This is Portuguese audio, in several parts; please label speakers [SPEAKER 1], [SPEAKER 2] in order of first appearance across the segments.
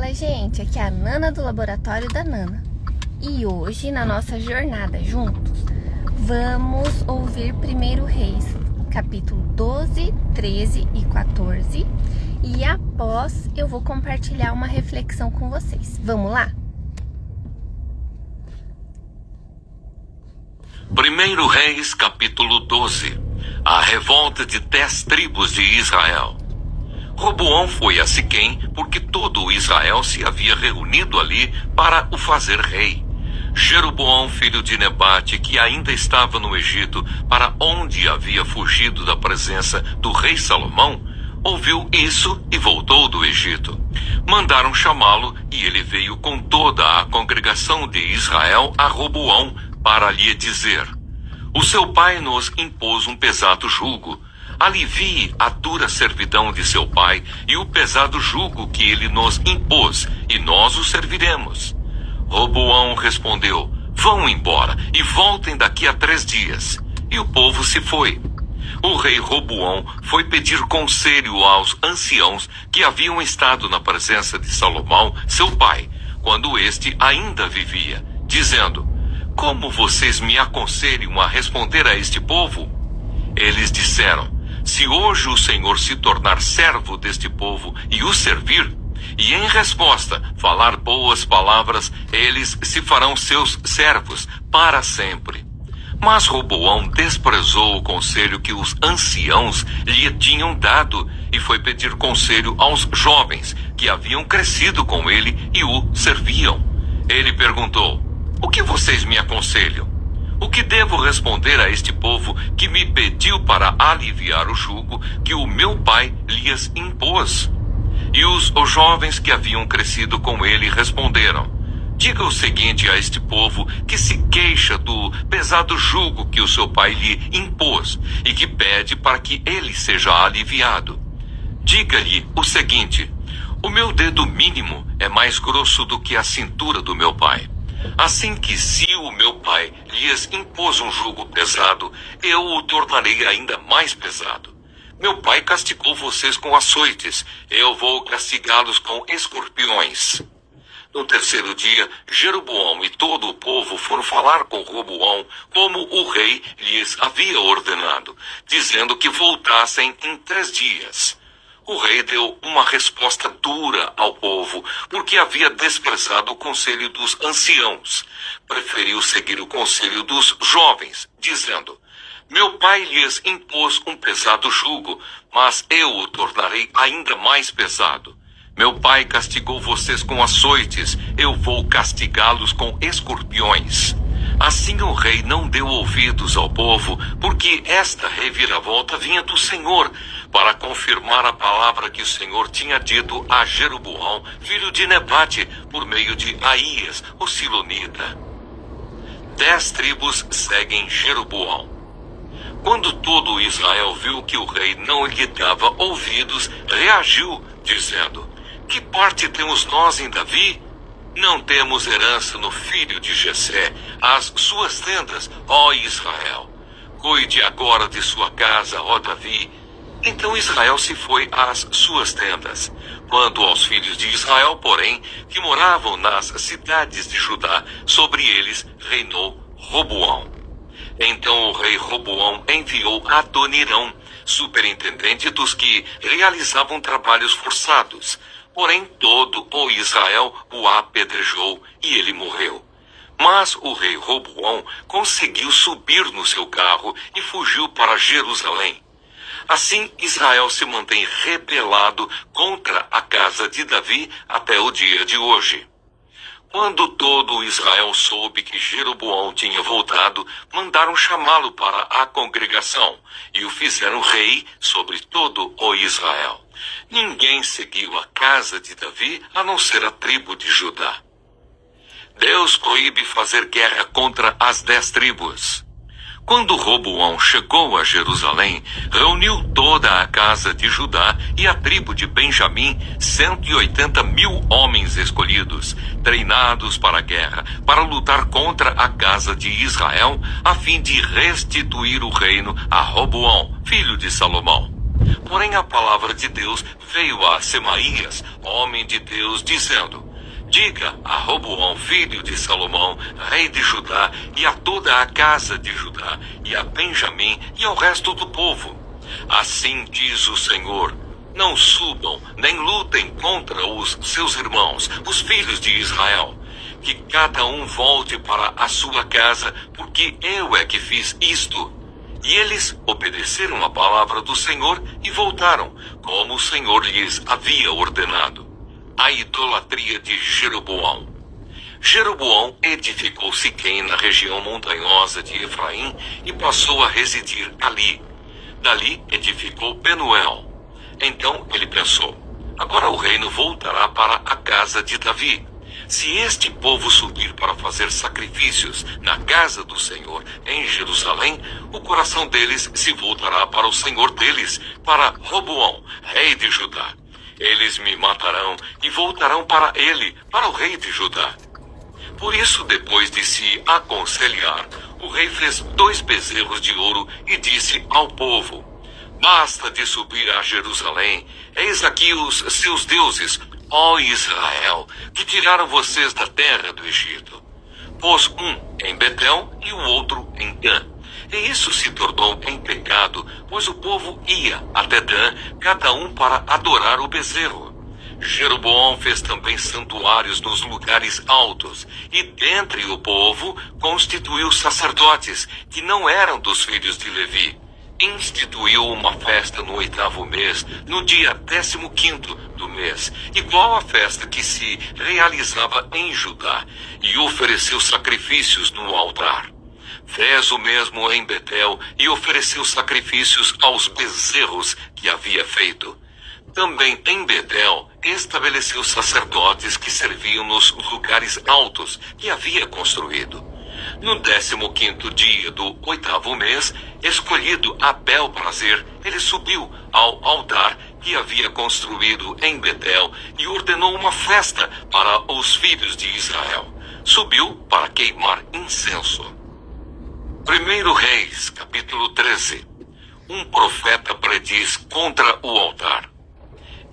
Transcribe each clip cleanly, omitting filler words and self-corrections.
[SPEAKER 1] Fala, gente, aqui é a Nana do Laboratório da Nana. E hoje, na nossa jornada juntos, vamos ouvir 1 Reis, capítulo 12, 13 e 14. E após, eu vou compartilhar uma reflexão com vocês. Vamos lá?
[SPEAKER 2] 1 Reis, capítulo 12. A revolta de 10 tribos de Israel. Roboão foi a Siquém porque todo Israel se havia reunido ali para o fazer rei. Jeroboão, filho de Nebate, que ainda estava no Egito, para onde havia fugido da presença do rei Salomão, ouviu isso e voltou do Egito. Mandaram chamá-lo e ele veio com toda a congregação de Israel a Roboão para lhe dizer: o seu pai nos impôs um pesado jugo. Alivie a dura servidão de seu pai e o pesado jugo que ele nos impôs, e nós o serviremos. Roboão respondeu: vão embora e voltem daqui a 3 dias. E o povo se foi. O rei Roboão foi pedir conselho aos anciãos que haviam estado na presença de Salomão, seu pai, quando este ainda vivia, dizendo: como vocês me aconselham a responder a este povo? Eles disseram: se hoje o Senhor se tornar servo deste povo e o servir, e em resposta falar boas palavras, eles se farão seus servos para sempre. Mas Roboão desprezou o conselho que os anciãos lhe tinham dado e foi pedir conselho aos jovens que haviam crescido com ele e o serviam. Ele perguntou: o que vocês me aconselham? O que devo responder a este povo que me pediu para aliviar o jugo que o meu pai lhes impôs? E os jovens que haviam crescido com ele responderam: diga o seguinte a este povo que se queixa do pesado jugo que o seu pai lhe impôs e que pede para que ele seja aliviado. Diga-lhe o seguinte: o meu dedo mínimo é mais grosso do que a cintura do meu pai. Assim que se o meu pai lhes impôs um jugo pesado, eu o tornarei ainda mais pesado. Meu pai castigou vocês com açoites, eu vou castigá-los com escorpiões. No 3º dia, Jeroboão e todo o povo foram falar com Roboão, como o rei lhes havia ordenado, dizendo que voltassem em 3 dias. O rei deu uma resposta dura ao povo, porque havia desprezado o conselho dos anciãos. Preferiu seguir o conselho dos jovens, dizendo: meu pai lhes impôs um pesado jugo, mas eu o tornarei ainda mais pesado. Meu pai castigou vocês com açoites, eu vou castigá-los com escorpiões. Assim o rei não deu ouvidos ao povo, porque esta reviravolta vinha do Senhor, para confirmar a palavra que o Senhor tinha dito a Jeroboão, filho de Nebate, por meio de Aías, o Silonita. 10 tribos seguem Jeroboão. Quando todo Israel viu que o rei não lhe dava ouvidos, reagiu, dizendo: que parte temos nós em Davi? Não temos herança no filho de Jessé, as suas tendas, ó Israel. Cuide agora de sua casa, ó Davi. Então Israel se foi às suas tendas. Quanto aos filhos de Israel, porém, que moravam nas cidades de Judá, sobre eles reinou Roboão. Então o rei Roboão enviou Adonirão, superintendente dos que realizavam trabalhos forçados. Porém todo o Israel o apedrejou e ele morreu. Mas o rei Roboão conseguiu subir no seu carro e fugiu para Jerusalém. Assim Israel se mantém rebelado contra a casa de Davi até o dia de hoje. Quando todo Israel soube que Jeroboão tinha voltado, mandaram chamá-lo para a congregação e o fizeram rei sobre todo o Israel. Ninguém seguiu a casa de Davi a não ser a tribo de Judá. Deus proíbe fazer guerra contra as 10 tribos. Quando Roboão chegou a Jerusalém, reuniu toda a casa de Judá e a tribo de Benjamim, 180.000 homens escolhidos, treinados para a guerra, para lutar contra a casa de Israel, a fim de restituir o reino a Roboão, filho de Salomão. Porém a palavra de Deus veio a Semaías, homem de Deus, dizendo: diga a Roboão, filho de Salomão, rei de Judá, e a toda a casa de Judá, e a Benjamim, e ao resto do povo: assim diz o Senhor: não subam, nem lutem contra os seus irmãos, os filhos de Israel. Que cada um volte para a sua casa, porque eu é que fiz isto. E eles obedeceram a palavra do Senhor e voltaram, como o Senhor lhes havia ordenado. A idolatria de Jeroboão. Jeroboão edificou Siquém na região montanhosa de Efraim e passou a residir ali. Dali edificou Penuel. Então ele pensou: agora o reino voltará para a casa de Davi. Se este povo subir para fazer sacrifícios na casa do Senhor em Jerusalém, o coração deles se voltará para o Senhor deles, para Roboão, rei de Judá. Eles me matarão e voltarão para ele, para o rei de Judá. Por isso, depois de se aconselhar, o rei fez 2 bezerros de ouro e disse ao povo: basta de subir a Jerusalém, eis aqui os seus deuses, ó Israel, que tiraram vocês da terra do Egito. Pôs um em Betel e o outro em Dan. E isso se tornou em pecado, pois o povo ia até Dan, cada um para adorar o bezerro. Jeroboão fez também santuários nos lugares altos, e dentre o povo constituiu sacerdotes, que não eram dos filhos de Levi. Instituiu uma festa no 8º mês, no dia 15º do mês, igual à festa que se realizava em Judá, e ofereceu sacrifícios no altar. Fez o mesmo em Betel e ofereceu sacrifícios aos bezerros que havia feito. Também em Betel estabeleceu sacerdotes que serviam nos lugares altos que havia construído. No 15º dia do 8º mês, escolhido a bel prazer, ele subiu ao altar que havia construído em Betel e ordenou uma festa para os filhos de Israel. Subiu para queimar incenso. 1 Reis, capítulo 13. Um profeta prediz contra o altar.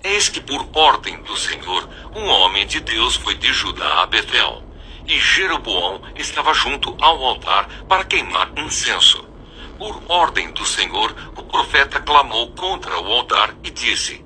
[SPEAKER 2] Eis que por ordem do Senhor, um homem de Deus foi de Judá a Betel. E Jeroboão estava junto ao altar para queimar incenso. Por ordem do Senhor, o profeta clamou contra o altar e disse: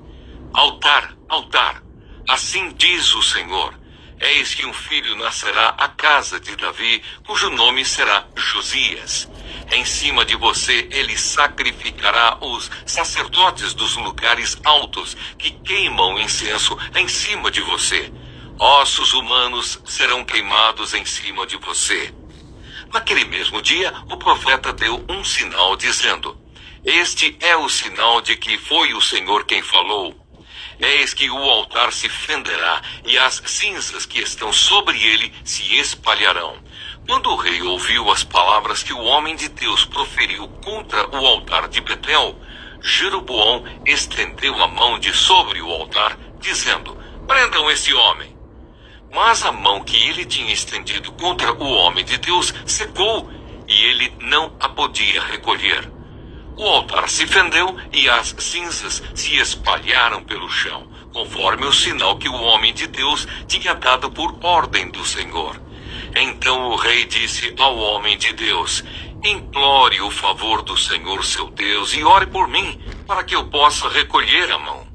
[SPEAKER 2] altar, altar, assim diz o Senhor: eis que um filho nascerá à casa de Davi, cujo nome será Josias. Em cima de você ele sacrificará os sacerdotes dos lugares altos que queimam incenso em cima de você. Ossos humanos serão queimados em cima de você. Naquele mesmo dia, o profeta deu um sinal dizendo: este é o sinal de que foi o Senhor quem falou. Eis que o altar se fenderá e as cinzas que estão sobre ele se espalharão. Quando o rei ouviu as palavras que o homem de Deus proferiu contra o altar de Betel, Jeroboão estendeu a mão de sobre o altar, dizendo: prendam esse homem. Mas a mão que ele tinha estendido contra o homem de Deus secou, e ele não a podia recolher. O altar se fendeu e as cinzas se espalharam pelo chão, conforme o sinal que o homem de Deus tinha dado por ordem do Senhor. Então o rei disse ao homem de Deus: implore o favor do Senhor seu Deus e ore por mim, para que eu possa recolher a mão.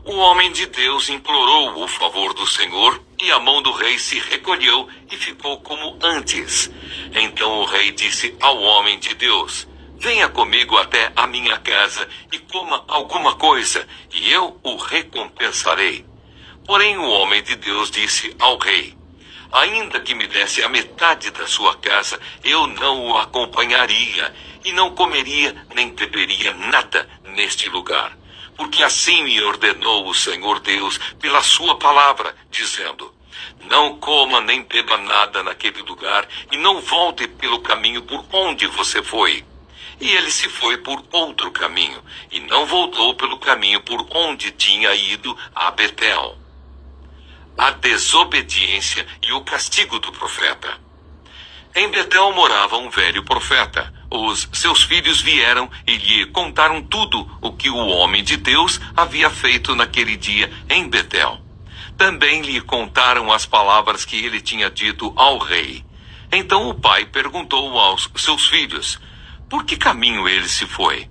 [SPEAKER 2] O homem de Deus implorou o favor do Senhor, e a mão do rei se recolheu e ficou como antes. Então o rei disse ao homem de Deus: venha comigo até a minha casa e coma alguma coisa, e eu o recompensarei. Porém o homem de Deus disse ao rei: ainda que me desse a metade da sua casa, eu não o acompanharia, e não comeria nem beberia nada neste lugar. Porque assim me ordenou o Senhor Deus pela sua palavra, dizendo: não coma nem beba nada naquele lugar, e não volte pelo caminho por onde você foi. E ele se foi por outro caminho, e não voltou pelo caminho por onde tinha ido a Betel. A desobediência e o castigo do profeta. Em Betel morava um velho profeta, os seus filhos vieram e lhe contaram tudo o que o homem de Deus havia feito naquele dia em Betel. Também lhe contaram as palavras que ele tinha dito ao rei. Então o pai perguntou aos seus filhos: por que caminho ele se foi?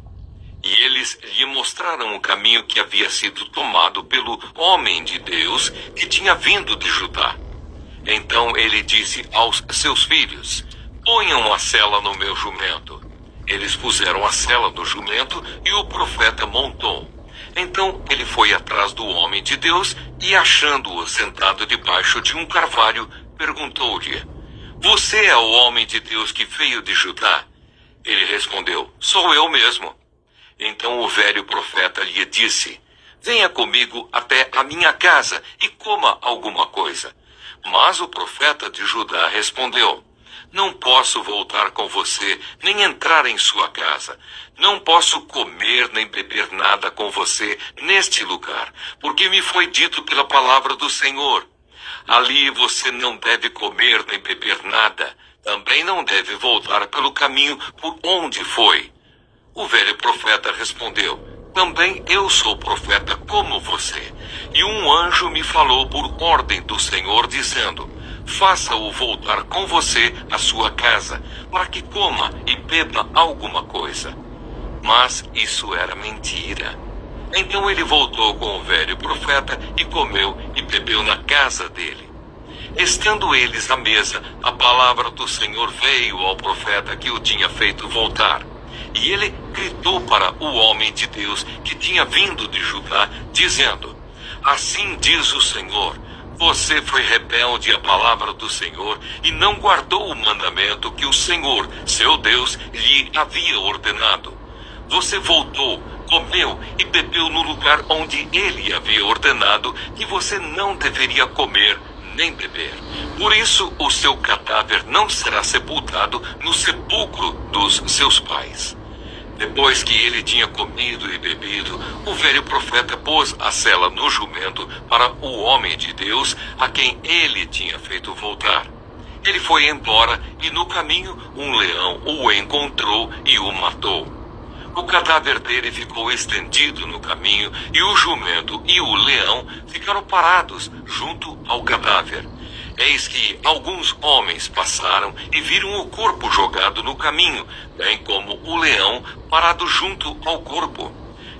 [SPEAKER 2] E eles lhe mostraram o caminho que havia sido tomado pelo homem de Deus que tinha vindo de Judá. Então ele disse aos seus filhos: ponham a sela no meu jumento. Eles puseram a sela no jumento e o profeta montou. Então ele foi atrás do homem de Deus e, achando-o sentado debaixo de um carvalho, perguntou-lhe: você é o homem de Deus que veio de Judá? Ele respondeu: sou eu mesmo. Então o velho profeta lhe disse: venha comigo até a minha casa e coma alguma coisa. Mas o profeta de Judá respondeu: não posso voltar com você, nem entrar em sua casa. Não posso comer nem beber nada com você neste lugar, porque me foi dito pela palavra do Senhor: ali você não deve comer nem beber nada. Também não deve voltar pelo caminho por onde foi. O velho profeta respondeu: também eu sou profeta como você. E um anjo me falou por ordem do Senhor, dizendo: faça-o voltar com você à sua casa, para que coma e beba alguma coisa. Mas isso era mentira. Então ele voltou com o velho profeta e comeu e bebeu na casa dele. Estando eles à mesa, a palavra do Senhor veio ao profeta que o tinha feito voltar. E ele gritou para o homem de Deus que tinha vindo de Judá, dizendo: assim diz o Senhor: você foi rebelde à palavra do Senhor e não guardou o mandamento que o Senhor, seu Deus, lhe havia ordenado. Você voltou, comeu e bebeu no lugar onde ele havia ordenado que você não deveria comer nem beber. Por isso o seu cadáver não será sepultado no sepulcro dos seus pais. Depois que ele tinha comido e bebido, o velho profeta pôs a sela no jumento para o homem de Deus, a quem ele tinha feito voltar. Ele foi embora e no caminho um leão o encontrou e o matou. O cadáver dele ficou estendido no caminho e o jumento e o leão ficaram parados junto ao cadáver. Eis que alguns homens passaram e viram o corpo jogado no caminho, bem como o leão parado junto ao corpo.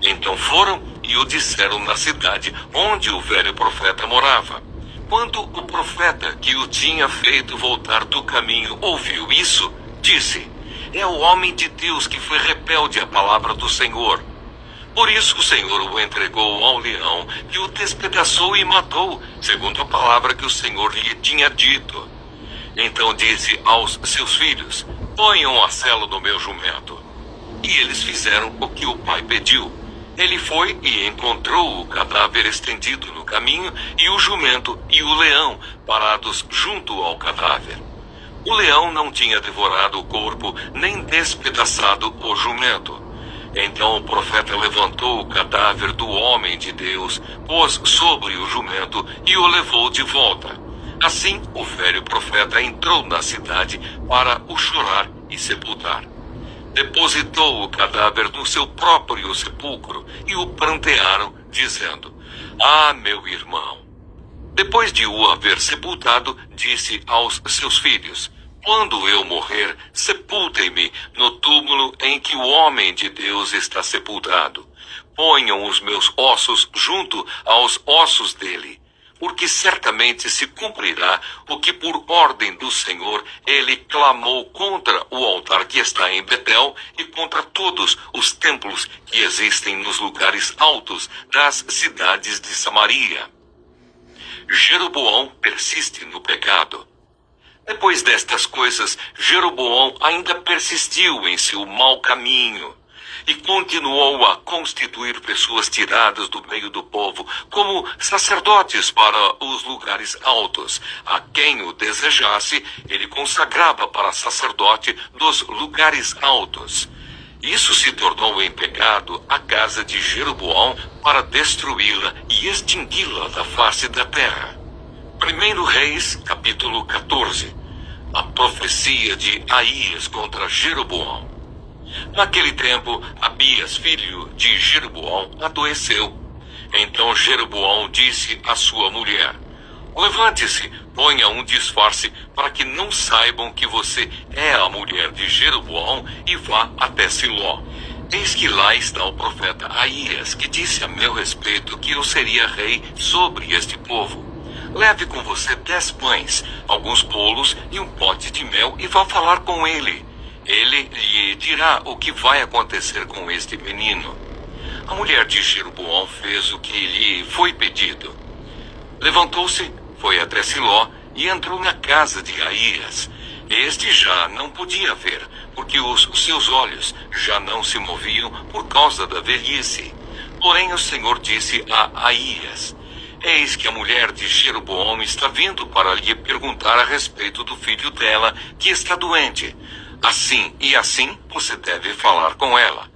[SPEAKER 2] Então foram e o disseram na cidade onde o velho profeta morava. Quando o profeta que o tinha feito voltar do caminho ouviu isso, disse: é o homem de Deus que foi rebelde à palavra do Senhor. Por isso o Senhor o entregou ao leão, que o despedaçou e matou, segundo a palavra que o Senhor lhe tinha dito. Então disse aos seus filhos: ponham a sela no meu jumento. E eles fizeram o que o pai pediu. Ele foi e encontrou o cadáver estendido no caminho, e o jumento e o leão parados junto ao cadáver. O leão não tinha devorado o corpo, nem despedaçado o jumento. Então o profeta levantou o cadáver do homem de Deus, pôs sobre o jumento e o levou de volta. Assim o velho profeta entrou na cidade para o chorar e sepultar. Depositou o cadáver no seu próprio sepulcro e o prantearam, dizendo: ah, meu irmão. Depois de o haver sepultado, disse aos seus filhos: quando eu morrer, sepultem-me no túmulo em que o homem de Deus está sepultado. Ponham os meus ossos junto aos ossos dele, porque certamente se cumprirá o que por ordem do Senhor ele clamou contra o altar que está em Betel e contra todos os templos que existem nos lugares altos das cidades de Samaria. Jeroboão persiste no pecado. Depois destas coisas, Jeroboão ainda persistiu em seu mau caminho e continuou a constituir pessoas tiradas do meio do povo como sacerdotes para os lugares altos. A quem o desejasse, ele consagrava para sacerdote dos lugares altos. Isso se tornou em pecado a casa de Jeroboão para destruí-la e extingui-la da face da terra. 1 Reis, capítulo 14. A profecia de Aías contra Jeroboão. Naquele tempo, Abias, filho de Jeroboão, adoeceu. Então Jeroboão disse à sua mulher: levante-se, ponha um disfarce para que não saibam que você é a mulher de Jeroboão e vá até Siló. Eis que lá está o profeta Aías, que disse a meu respeito que eu seria rei sobre este povo. Leve com você 10 pães, alguns bolos e um pote de mel e vá falar com ele. Ele lhe dirá o que vai acontecer com este menino. A mulher de Jeroboão fez o que lhe foi pedido. Levantou-se, foi até Siló e entrou na casa de Aías. Este já não podia ver, porque os seus olhos já não se moviam por causa da velhice. Porém o Senhor disse a Aías: eis que a mulher de Jeroboão está vindo para lhe perguntar a respeito do filho dela, que está doente. Assim e assim você deve falar com ela.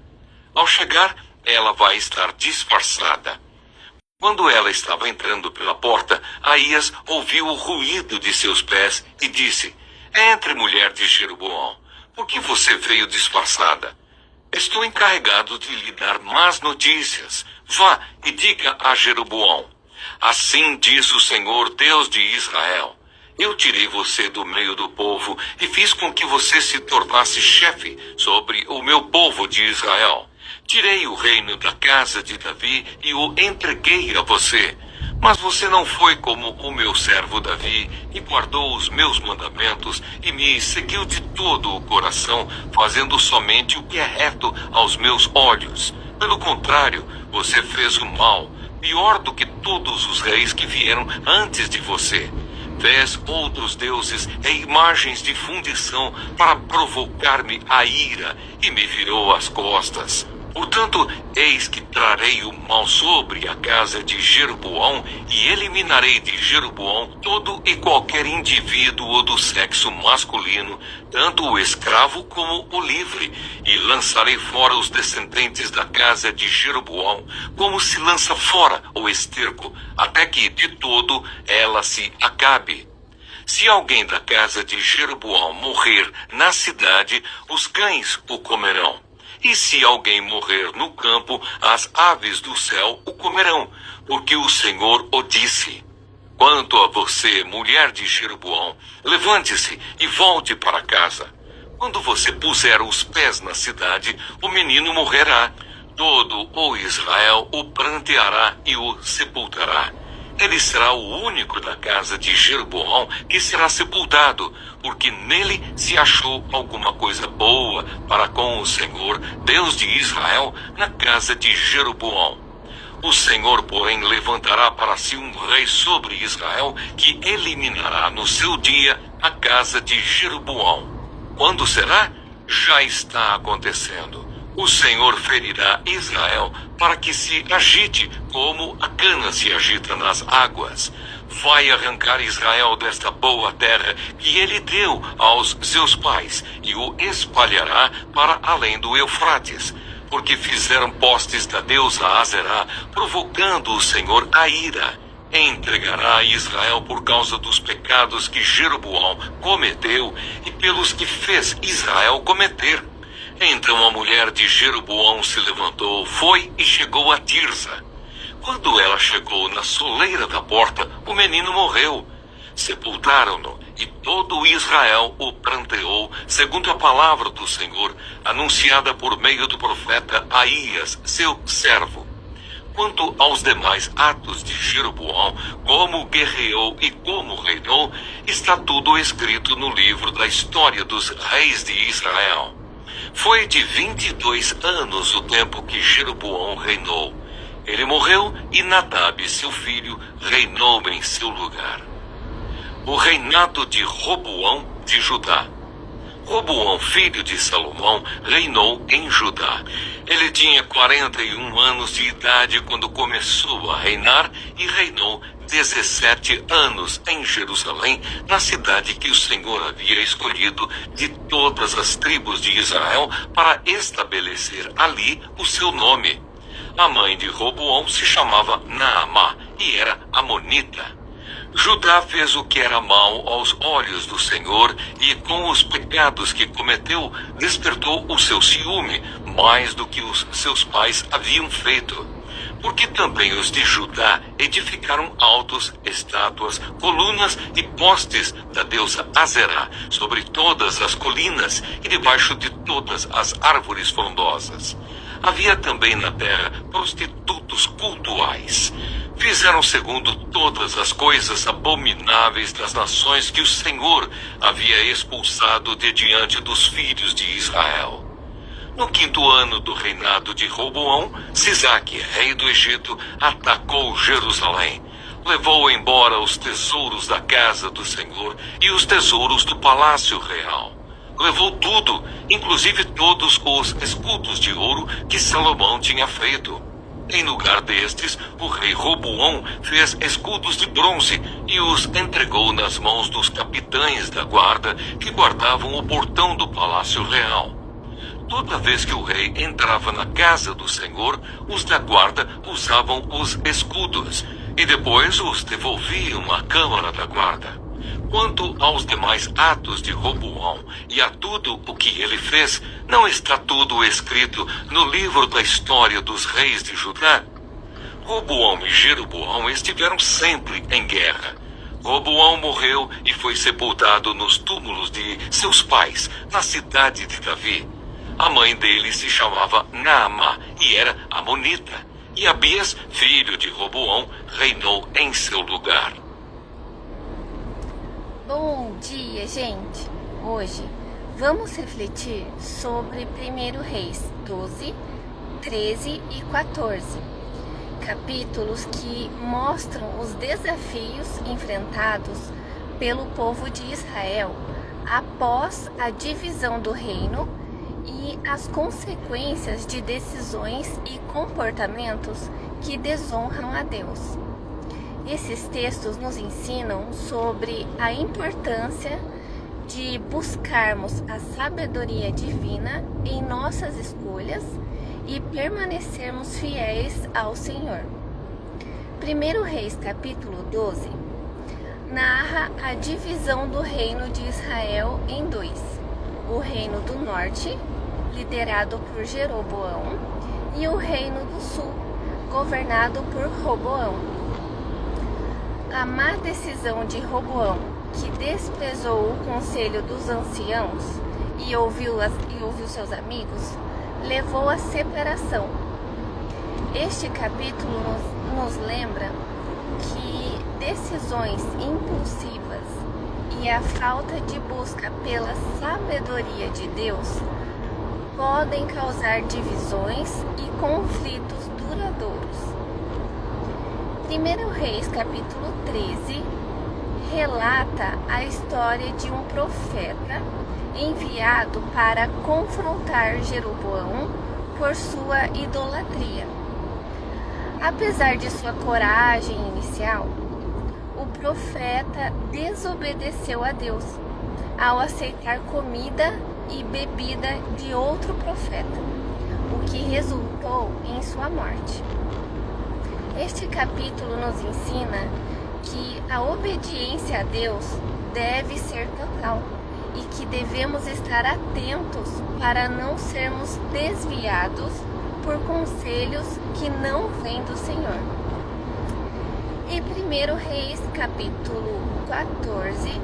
[SPEAKER 2] Ao chegar, ela vai estar disfarçada. Quando ela estava entrando pela porta, Aías ouviu o ruído de seus pés e disse: entre, mulher de Jeroboão, por que você veio disfarçada? Estou encarregado de lhe dar más notícias. Vá e diga a Jeroboão: assim diz o Senhor, Deus de Israel: eu tirei você do meio do povo e fiz com que você se tornasse chefe sobre o meu povo de Israel. Tirei o reino da casa de Davi e o entreguei a você. Mas você não foi como o meu servo Davi e guardou os meus mandamentos e me seguiu de todo o coração, fazendo somente o que é reto aos meus olhos. Pelo contrário, você fez o mal, pior do que todos os reis que vieram antes de você. Fez outros deuses e imagens de fundição para provocar-me a ira e me virou as costas. Portanto, eis que trarei o mal sobre a casa de Jeroboão e eliminarei de Jeroboão todo e qualquer indivíduo do sexo masculino, tanto o escravo como o livre, e lançarei fora os descendentes da casa de Jeroboão, como se lança fora o esterco, até que de todo ela se acabe. Se alguém da casa de Jeroboão morrer na cidade, os cães o comerão. E se alguém morrer no campo, as aves do céu o comerão, porque o Senhor o disse. Quanto a você, mulher de Jeroboão, levante-se e volte para casa. Quando você puser os pés na cidade, o menino morrerá. Todo o Israel o pranteará e o sepultará. Ele será o único da casa de Jeroboão que será sepultado, porque nele se achou alguma coisa boa para com o Senhor, Deus de Israel, na casa de Jeroboão. O Senhor, porém, levantará para si um rei sobre Israel, que eliminará no seu dia a casa de Jeroboão. Quando será? Já está acontecendo. O Senhor ferirá Israel para que se agite como a cana se agita nas águas. Vai arrancar Israel desta boa terra que ele deu aos seus pais e o espalhará para além do Eufrates, porque fizeram postes da deusa Azerá, provocando o Senhor a ira. Entregará Israel por causa dos pecados que Jeroboão cometeu e pelos que fez Israel cometer. Então a mulher de Jeroboão se levantou, foi e chegou a Tirsa. Quando ela chegou na soleira da porta, o menino morreu. Sepultaram-no, e todo Israel o pranteou, segundo a palavra do Senhor, anunciada por meio do profeta Aías, seu servo. Quanto aos demais atos de Jeroboão, como guerreou e como reinou, está tudo escrito no livro da história dos reis de Israel. Foi de 22 anos o tempo que Jeroboão reinou. Ele morreu e Nadab, seu filho, reinou em seu lugar. O reinado de Roboão de Judá. Roboão, filho de Salomão, reinou em Judá. Ele tinha 41 anos de idade quando começou a reinar e reinou 17 anos em Jerusalém, na cidade que o Senhor havia escolhido de todas as tribos de Israel para estabelecer ali o seu nome. A mãe de Roboão se chamava Naamá e era amonita. Judá fez o que era mal aos olhos do Senhor e com os pecados que cometeu despertou o seu ciúme mais do que os seus pais haviam feito. Porque também os de Judá edificaram altos, estátuas, colunas e postes da deusa Azerá sobre todas as colinas e debaixo de todas as árvores frondosas. Havia também na terra prostitutos cultuais. Fizeram segundo todas as coisas abomináveis das nações que o Senhor havia expulsado de diante dos filhos de Israel. No 5º ano do reinado de Roboão, Sisaque, rei do Egito, atacou Jerusalém. Levou embora os tesouros da casa do Senhor e os tesouros do palácio real. Levou tudo, inclusive todos os escudos de ouro que Salomão tinha feito. Em lugar destes, o rei Roboão fez escudos de bronze e os entregou nas mãos dos capitães da guarda que guardavam o portão do palácio real. Toda vez que o rei entrava na casa do Senhor, os da guarda usavam os escudos e depois os devolviam à câmara da guarda. Quanto aos demais atos de Roboão e a tudo o que ele fez, não está tudo escrito no livro da história dos reis de Judá? Roboão e Jeroboão estiveram sempre em guerra. Roboão morreu e foi sepultado nos túmulos de seus pais, na cidade de Davi. A mãe dele se chamava Naamá e era amonita. E Abias, filho de Roboão, reinou em seu lugar.
[SPEAKER 1] Bom dia, gente! Hoje vamos refletir sobre 1 Reis 12, 13 e 14, capítulos que mostram os desafios enfrentados pelo povo de Israel após a divisão do reino e as consequências de decisões e comportamentos que desonram a Deus. Esses textos nos ensinam sobre a importância de buscarmos a sabedoria divina em nossas escolhas e permanecermos fiéis ao Senhor. 1 Reis capítulo 12 narra a divisão do reino de Israel em dois: o reino do norte, liderado por Jeroboão, e o reino do sul, governado por Roboão. A má decisão de Roboão, que desprezou o conselho dos anciãos e ouviu seus amigos, levou à separação. Este capítulo nos lembra que decisões impulsivas e a falta de busca pela sabedoria de Deus podem causar divisões e conflitos duradouros. 1 Reis capítulo 13 relata a história de um profeta enviado para confrontar Jeroboão por sua idolatria. Apesar de sua coragem inicial, o profeta desobedeceu a Deus ao aceitar comida e bebida de outro profeta, o que resultou em sua morte. Este capítulo nos ensina que a obediência a Deus deve ser total e que devemos estar atentos para não sermos desviados por conselhos que não vêm do Senhor. Em 1 Reis capítulo 14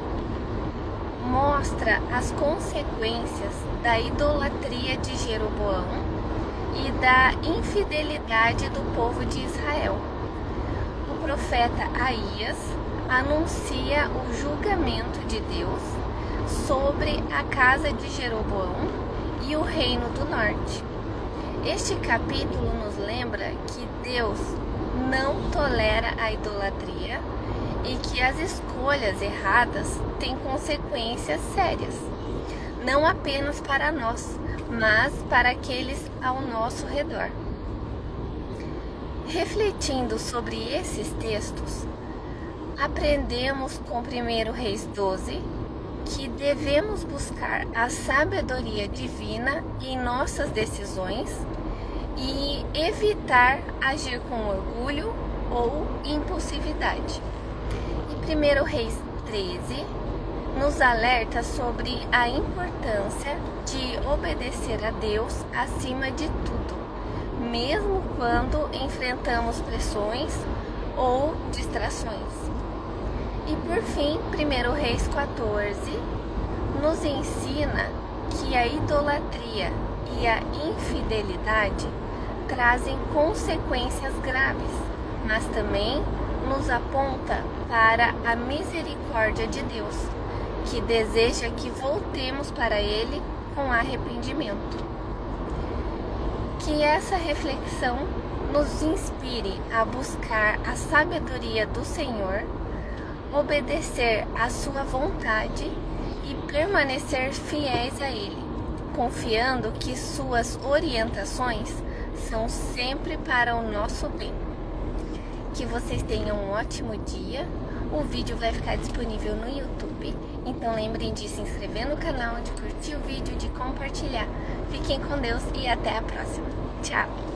[SPEAKER 1] mostra as consequências da idolatria de Jeroboão e da infidelidade do povo de Israel. O profeta Aías anuncia o julgamento de Deus sobre a casa de Jeroboão e o reino do norte. Este capítulo nos lembra que Deus não tolera a idolatria e que as escolhas erradas têm consequências sérias, não apenas para nós, mas para aqueles ao nosso redor. Refletindo sobre esses textos, aprendemos com 1 Reis 12 que devemos buscar a sabedoria divina em nossas decisões e evitar agir com orgulho ou impulsividade. E 1 Reis 13 nos alerta sobre a importância de obedecer a Deus acima de tudo, mesmo quando enfrentamos pressões ou distrações. E por fim, 1 Reis 14 nos ensina que a idolatria e a infidelidade trazem consequências graves, mas também nos aponta para a misericórdia de Deus, que deseja que voltemos para Ele com arrependimento. Que essa reflexão nos inspire a buscar a sabedoria do Senhor, obedecer à sua vontade e permanecer fiéis a Ele, confiando que suas orientações são sempre para o nosso bem. Que vocês tenham um ótimo dia. O vídeo vai ficar disponível no YouTube, então lembrem de se inscrever no canal, de curtir o vídeo, de compartilhar. Fiquem com Deus e até a próxima. Tchau!